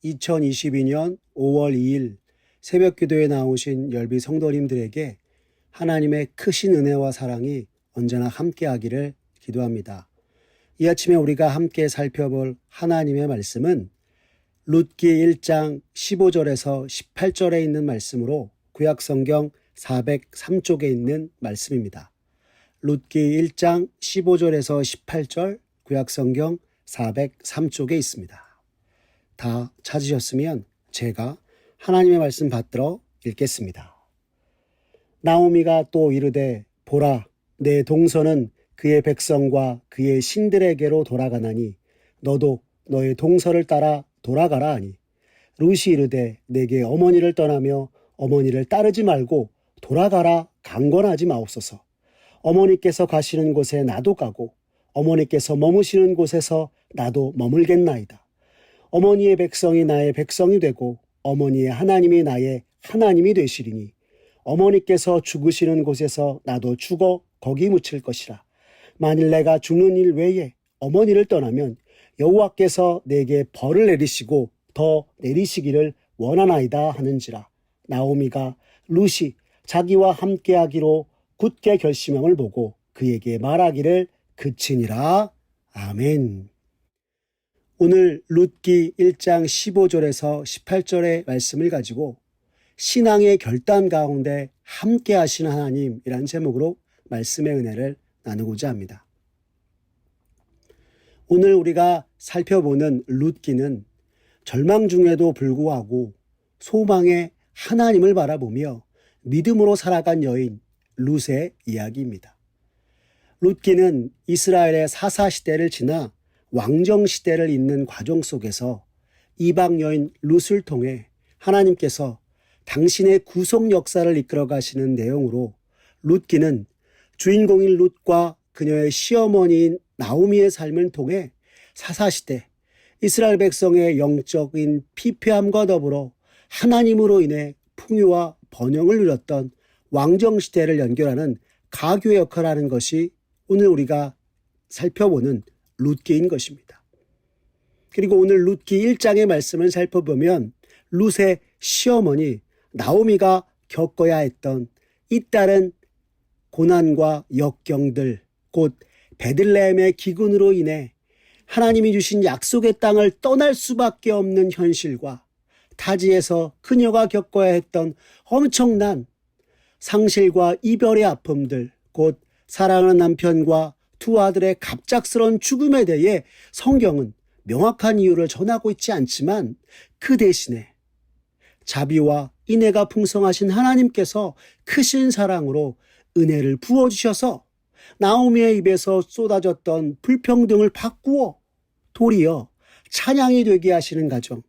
2022년 5월 2일 새벽 기도에 나오신 열비 성도님들에게 하나님의 크신 은혜와 사랑이 언제나 함께하기를 기도합니다. 이 아침에 우리가 함께 살펴볼 하나님의 말씀은 룻기 1장 15절에서 18절에 있는 말씀으로 구약성경 403쪽에 있는 말씀입니다. 룻기 1장 15절에서 18절 구약성경 403쪽에 있습니다. 다 찾으셨으면 제가 하나님의 말씀 받들어 읽겠습니다. 나오미가 또 이르되 보라 내 동서는 그의 백성과 그의 신들에게로 돌아가나니 너도 너의 동서를 따라 돌아가라 하니 룻이 이르되 내게 어머니를 떠나며 어머니를 따르지 말고 돌아가라 강권하지 마옵소서. 어머니께서 가시는 곳에 나도 가고 어머니께서 머무시는 곳에서 나도 머물겠나이다. 어머니의 백성이 나의 백성이 되고 어머니의 하나님이 나의 하나님이 되시리니 어머니께서 죽으시는 곳에서 나도 죽어 거기 묻힐 것이라. 만일 내가 죽는 일 외에 어머니를 떠나면 여호와께서 내게 벌을 내리시고 더 내리시기를 원하나이다 하는지라. 나오미가 룻이 자기와 함께하기로 굳게 결심함을 보고 그에게 말하기를 그치니라. 아멘. 오늘 룻기 1장 15절에서 18절의 말씀을 가지고 신앙의 결단 가운데 함께 하시는 하나님이란 제목으로 말씀의 은혜를 나누고자 합니다. 오늘 우리가 살펴보는 룻기는 절망 중에도 불구하고 소망의 하나님을 바라보며 믿음으로 살아간 여인 룻의 이야기입니다. 룻기는 이스라엘의 사사시대를 지나 왕정시대를 잇는 과정 속에서 이방 여인 룻을 통해 하나님께서 당신의 구속 역사를 이끌어 가시는 내용으로 룻기는 주인공인 룻과 그녀의 시어머니인 나오미의 삶을 통해 사사시대 이스라엘 백성의 영적인 피폐함과 더불어 하나님으로 인해 풍요와 번영을 누렸던 왕정시대를 연결하는 가교의 역할을 하는 것이 오늘 우리가 살펴보는 룻기인 것입니다. 그리고 오늘 룻기 1장의 말씀을 살펴보면 룻의 시어머니 나오미가 겪어야 했던 잇따른 고난과 역경들, 곧 베들레헴의 기근으로 인해 하나님이 주신 약속의 땅을 떠날 수밖에 없는 현실과 타지에서 그녀가 겪어야 했던 엄청난 상실과 이별의 아픔들, 곧 사랑하는 남편과 두 아들의 갑작스러운 죽음에 대해 성경은 명확한 이유를 전하고 있지 않지만 그 대신에 자비와 인애가 풍성하신 하나님께서 크신 사랑으로 은혜를 부어주셔서 나오미의 입에서 쏟아졌던 불평등을 바꾸어 도리어 찬양이 되게 하시는 가정,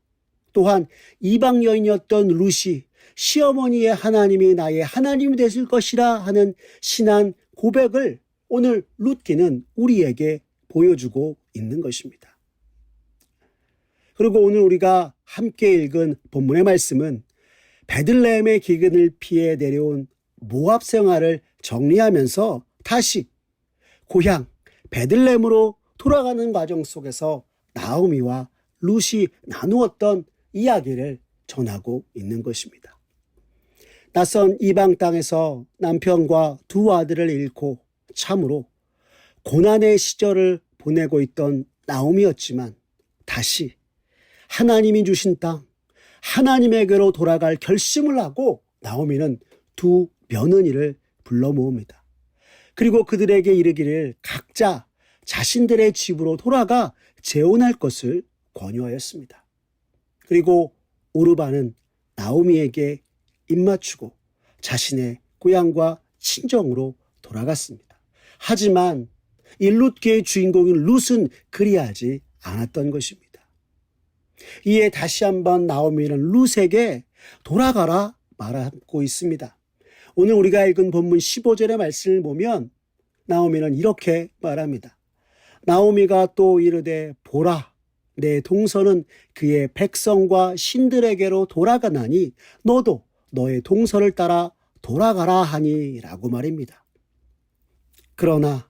또한 이방 여인이었던 룻이 시어머니의 하나님이 나의 하나님이 되실 것이라 하는 신앙 고백을 오늘 룻기는 우리에게 보여주고 있는 것입니다. 그리고 오늘 우리가 함께 읽은 본문의 말씀은 베들레헴의 기근을 피해 내려온 모압 생활을 정리하면서 다시 고향 베들레헴으로 돌아가는 과정 속에서 나오미와 룻이 나누었던 이야기를 전하고 있는 것입니다. 낯선 이방 땅에서 남편과 두 아들을 잃고 참으로 고난의 시절을 보내고 있던 나오미였지만 다시 하나님이 주신 땅, 하나님에게로 돌아갈 결심을 하고 나오미는 두 며느리를 불러 모읍니다. 그리고 그들에게 이르기를 각자 자신들의 집으로 돌아가 재혼할 것을 권유하였습니다. 그리고 오르바는 나오미에게 입맞추고 자신의 고향과 친정으로 돌아갔습니다. 하지만 이 룻기의 주인공인 룻은 그리하지 않았던 것입니다. 이에 다시 한번 나오미는 룻에게 돌아가라 말하고 있습니다. 오늘 우리가 읽은 본문 15절의 말씀을 보면 나오미는 이렇게 말합니다. 나오미가 또 이르되 보라 내 동서는 그의 백성과 신들에게로 돌아가나니 너도 너의 동서를 따라 돌아가라 하니 라고 말입니다. 그러나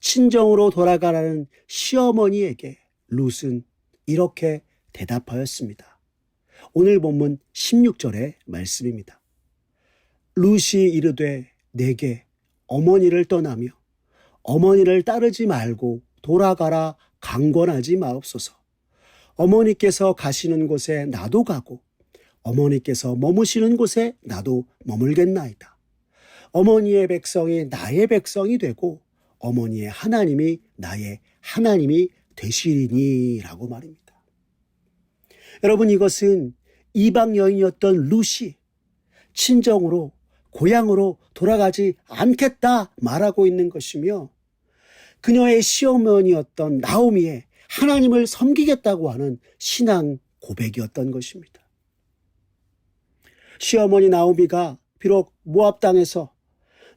친정으로 돌아가라는 시어머니에게 룻은 이렇게 대답하였습니다. 오늘 본문 16절의 말씀입니다. 룻이 이르되 내게 어머니를 떠나며 어머니를 따르지 말고 돌아가라 강권하지 마옵소서. 어머니께서 가시는 곳에 나도 가고 어머니께서 머무시는 곳에 나도 머물겠나이다. 어머니의 백성이 나의 백성이 되고 어머니의 하나님이 나의 하나님이 되시리니 라고 말입니다. 여러분, 이것은 이방 여인이었던 룻이 친정으로 고향으로 돌아가지 않겠다 말하고 있는 것이며, 그녀의 시어머니였던 나오미의 하나님을 섬기겠다고 하는 신앙 고백이었던 것입니다. 시어머니 나오미가 비록 모압 땅에서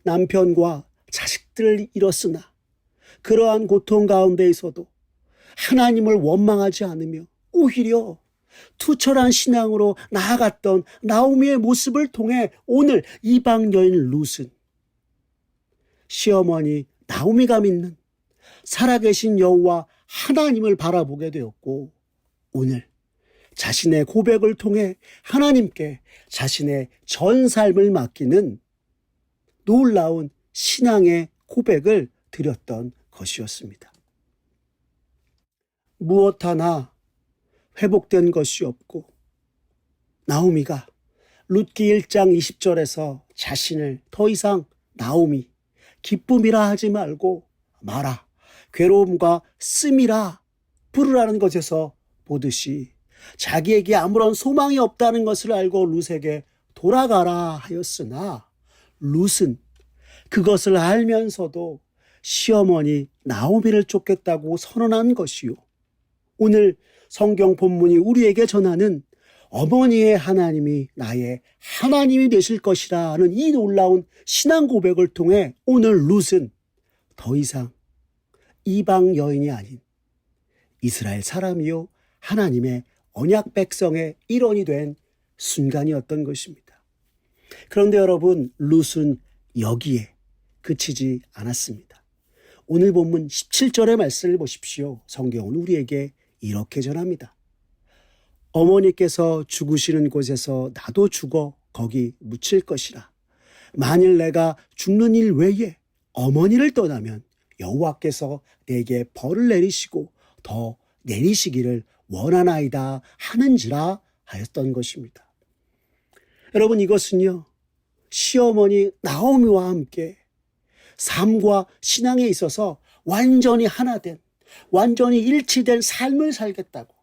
남편과 자식들을 잃었으나 그러한 고통 가운데에서도 하나님을 원망하지 않으며 오히려 투철한 신앙으로 나아갔던 나오미의 모습을 통해 오늘 이방 여인 룻은 시어머니 나오미가 믿는 살아계신 여호와 하나님을 바라보게 되었고, 오늘 자신의 고백을 통해 하나님께 자신의 전 삶을 맡기는 놀라운 신앙의 고백을 드렸던 것이었습니다. 무엇 하나 회복된 것이 없고, 나오미가 룻기 1장 20절에서 자신을 더 이상 나오미, 기쁨이라 하지 말고 마라, 괴로움과 씀이라 부르라는 것에서 보듯이 자기에게 아무런 소망이 없다는 것을 알고 룻에게 돌아가라 하였으나, 룻은 그것을 알면서도 시어머니 나오미를 쫓겠다고 선언한 것이요, 오늘 성경 본문이 우리에게 전하는 어머니의 하나님이 나의 하나님이 되실 것이라 하는 이 놀라운 신앙 고백을 통해 오늘 룻은 더 이상 이방 여인이 아닌 이스라엘 사람이요 하나님의 언약 백성의 일원이 된 순간이었던 것입니다. 그런데 여러분, 룻은 여기에 그치지 않았습니다. 오늘 본문 17절의 말씀을 보십시오. 성경은 우리에게 이렇게 전합니다. 어머니께서 죽으시는 곳에서 나도 죽어 거기 묻힐 것이라. 만일 내가 죽는 일 외에 어머니를 떠나면 여호와께서 내게 벌을 내리시고 더 내리시기를 원하나이다 하는지라 하였던 것입니다. 여러분, 이것은요, 시어머니 나오미와 함께 삶과 신앙에 있어서 완전히 하나 된, 완전히 일치된 삶을 살겠다고,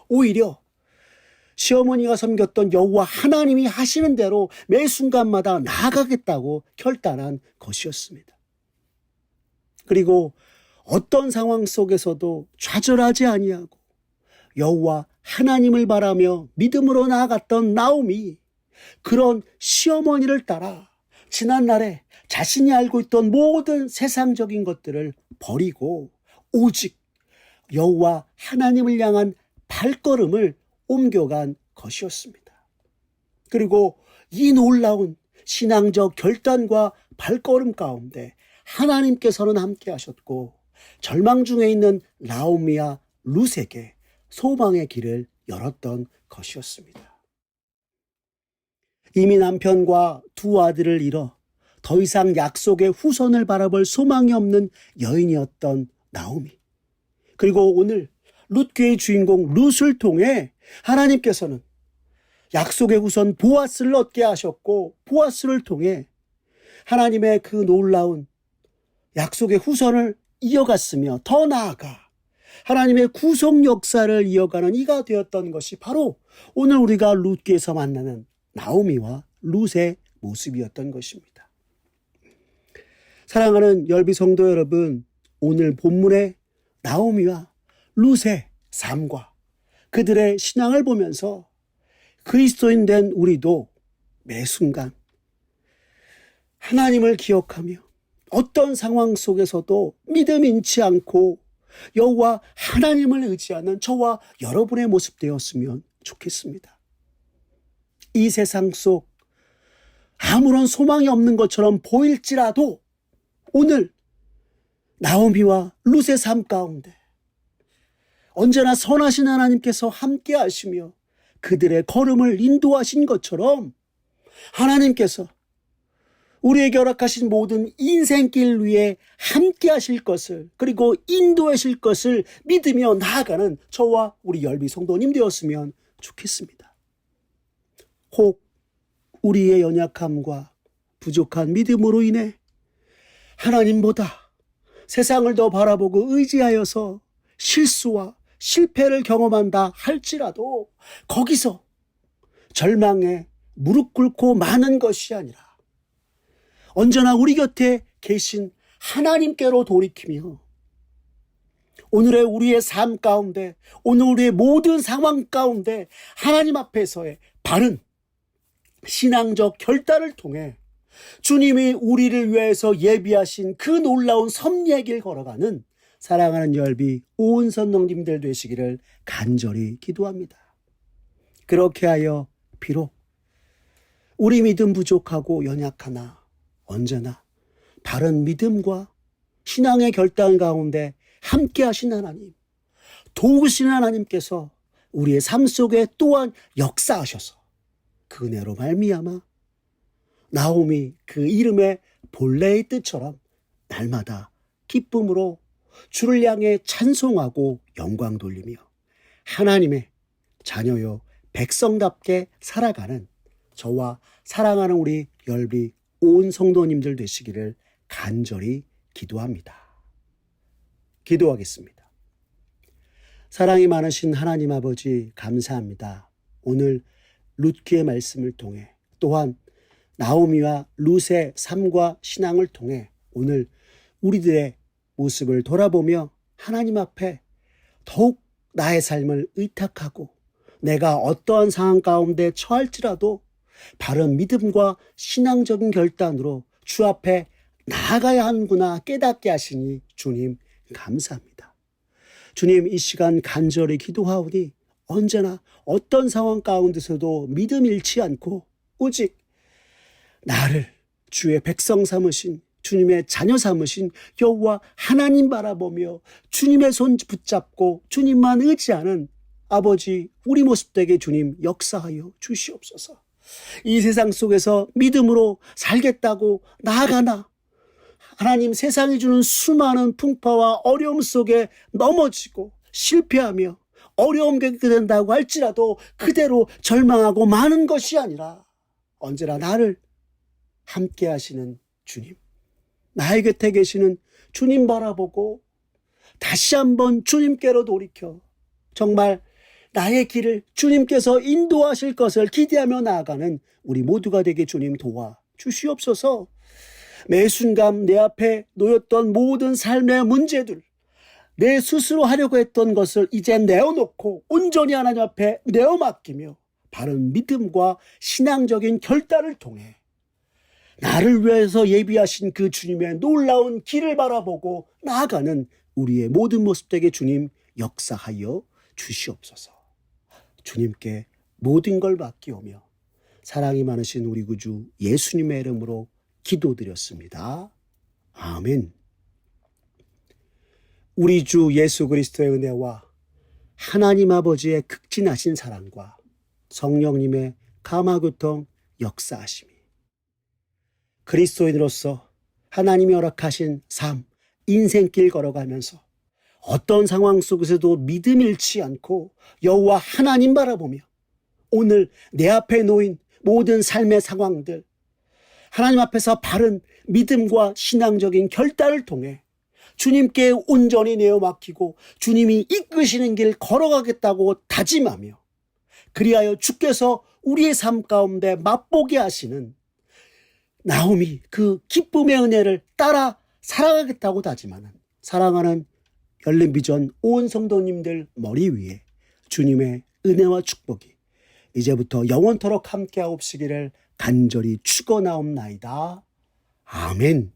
오히려 시어머니가 섬겼던 여호와 하나님이 하시는 대로 매 순간마다 나아가겠다고 결단한 것이었습니다. 그리고 어떤 상황 속에서도 좌절하지 아니하고 여호와 하나님을 바라며 믿음으로 나아갔던 나오미, 그런 시어머니를 따라 지난날에 자신이 알고 있던 모든 세상적인 것들을 버리고 오직 여호와 하나님을 향한 발걸음을 옮겨간 것이었습니다. 그리고 이 놀라운 신앙적 결단과 발걸음 가운데 하나님께서는 함께 하셨고, 절망 중에 있는 나오미와 룻에게 소망의 길을 열었던 것이었습니다. 이미 남편과 두 아들을 잃어 더 이상 약속의 후손을 바라볼 소망이 없는 여인이었던 나오미, 그리고 오늘 룻기의 주인공 룻을 통해 하나님께서는 약속의 후손 보아스를 얻게 하셨고, 보아스를 통해 하나님의 그 놀라운 약속의 후손을 이어갔으며 더 나아가 하나님의 구속 역사를 이어가는 이가 되었던 것이 바로 오늘 우리가 룻기에서 만나는 나오미와 룻의 모습이었던 것입니다. 사랑하는 열비 성도 여러분, 오늘 본문의 나오미와 룻의 삶과 그들의 신앙을 보면서 그리스도인 된 우리도 매 순간 하나님을 기억하며 어떤 상황 속에서도 믿음 잃지 않고 여호와 하나님을 의지하는 저와 여러분의 모습 되었으면 좋겠습니다. 이 세상 속 아무런 소망이 없는 것처럼 보일지라도 오늘 나오미와 룻의 삶 가운데 언제나 선하신 하나님께서 함께 하시며 그들의 걸음을 인도하신 것처럼 하나님께서 우리에게 허락하신 모든 인생길 위에 함께 하실 것을, 그리고 인도하실 것을 믿으며 나아가는 저와 우리 열비 성도님 되었으면 좋겠습니다. 혹 우리의 연약함과 부족한 믿음으로 인해 하나님보다 세상을 더 바라보고 의지하여서 실수와 실패를 경험한다 할지라도 거기서 절망에 무릎 꿇고 마는 것이 아니라 언제나 우리 곁에 계신 하나님께로 돌이키며 오늘의 우리의 삶 가운데, 오늘 우리의 모든 상황 가운데 하나님 앞에서의 바른 신앙적 결단을 통해 주님이 우리를 위해서 예비하신 그 놀라운 섭리의 길 걸어가는 사랑하는 열비 온 선동님들 되시기를 간절히 기도합니다. 그렇게 하여 비록 우리 믿음 부족하고 연약하나 언제나 바른 믿음과 신앙의 결단 가운데 함께 하신 하나님, 도우신 하나님께서 우리의 삶 속에 또한 역사하셔서 그 은혜로 말미암아 나오미 그 이름의 본래의 뜻처럼 날마다 기쁨으로 주를 향해 찬송하고 영광 돌리며 하나님의 자녀요 백성답게 살아가는 저와 사랑하는 우리 열비 온 성도님들 되시기를 간절히 기도합니다. 기도하겠습니다. 사랑이 많으신 하나님 아버지 감사합니다. 오늘 룻기의 말씀을 통해 또한 나오미와 룻의 삶과 신앙을 통해 오늘 우리들의 모습을 돌아보며 하나님 앞에 더욱 나의 삶을 의탁하고 내가 어떠한 상황 가운데 처할지라도 바른 믿음과 신앙적인 결단으로 주 앞에 나아가야 하는구나 깨닫게 하시니 주님 감사합니다. 주님 이 시간 간절히 기도하오니 언제나 어떤 상황 가운데서도 믿음 잃지 않고 오직 나를 주의 백성 삼으신 주님의 자녀 삼으신 여호와 하나님 바라보며 주님의 손 붙잡고 주님만 의지하는 아버지 우리 모습 되게 주님 역사하여 주시옵소서. 이 세상 속에서 믿음으로 살겠다고 나아가나 하나님 세상이 주는 수많은 풍파와 어려움 속에 넘어지고 실패하며 어려움 겪게 된다고 할지라도 그대로 절망하고 마는 것이 아니라 언제나 나를 함께 하시는 주님, 나의 곁에 계시는 주님 바라보고 다시 한번 주님께로 돌이켜 정말 나의 길을 주님께서 인도하실 것을 기대하며 나아가는 우리 모두가 되게 주님 도와 주시옵소서. 매 순간 내 앞에 놓였던 모든 삶의 문제들, 내 스스로 하려고 했던 것을 이제 내어놓고 온전히 하나님 앞에 내어 맡기며 바른 믿음과 신앙적인 결단을 통해 나를 위해서 예비하신 그 주님의 놀라운 길을 바라보고 나아가는 우리의 모든 모습 되게 주님 역사하여 주시옵소서. 주님께 모든 걸 맡기오며 사랑이 많으신 우리 구주 예수님의 이름으로 기도드렸습니다. 아멘. 우리 주 예수 그리스도의 은혜와 하나님 아버지의 극진하신 사랑과 성령님의 감화교통 역사하심이 그리스도인으로서 하나님이 허락하신 삶, 인생길 걸어가면서 어떤 상황 속에서도 믿음 잃지 않고 여호와 하나님 바라보며 오늘 내 앞에 놓인 모든 삶의 상황들 하나님 앞에서 바른 믿음과 신앙적인 결단을 통해 주님께 온전히 내어 맡기고 주님이 이끄시는 길 걸어가겠다고 다짐하며 그리하여 주께서 우리의 삶 가운데 맛보게 하시는 나오미 그 기쁨의 은혜를 따라 살아가겠다고 다짐하는 사랑하는 열린비전 온 성도님들 머리 위에 주님의 은혜와 축복이 이제부터 영원토록 함께하옵시기를 간절히 축원하옵나이다. 아멘.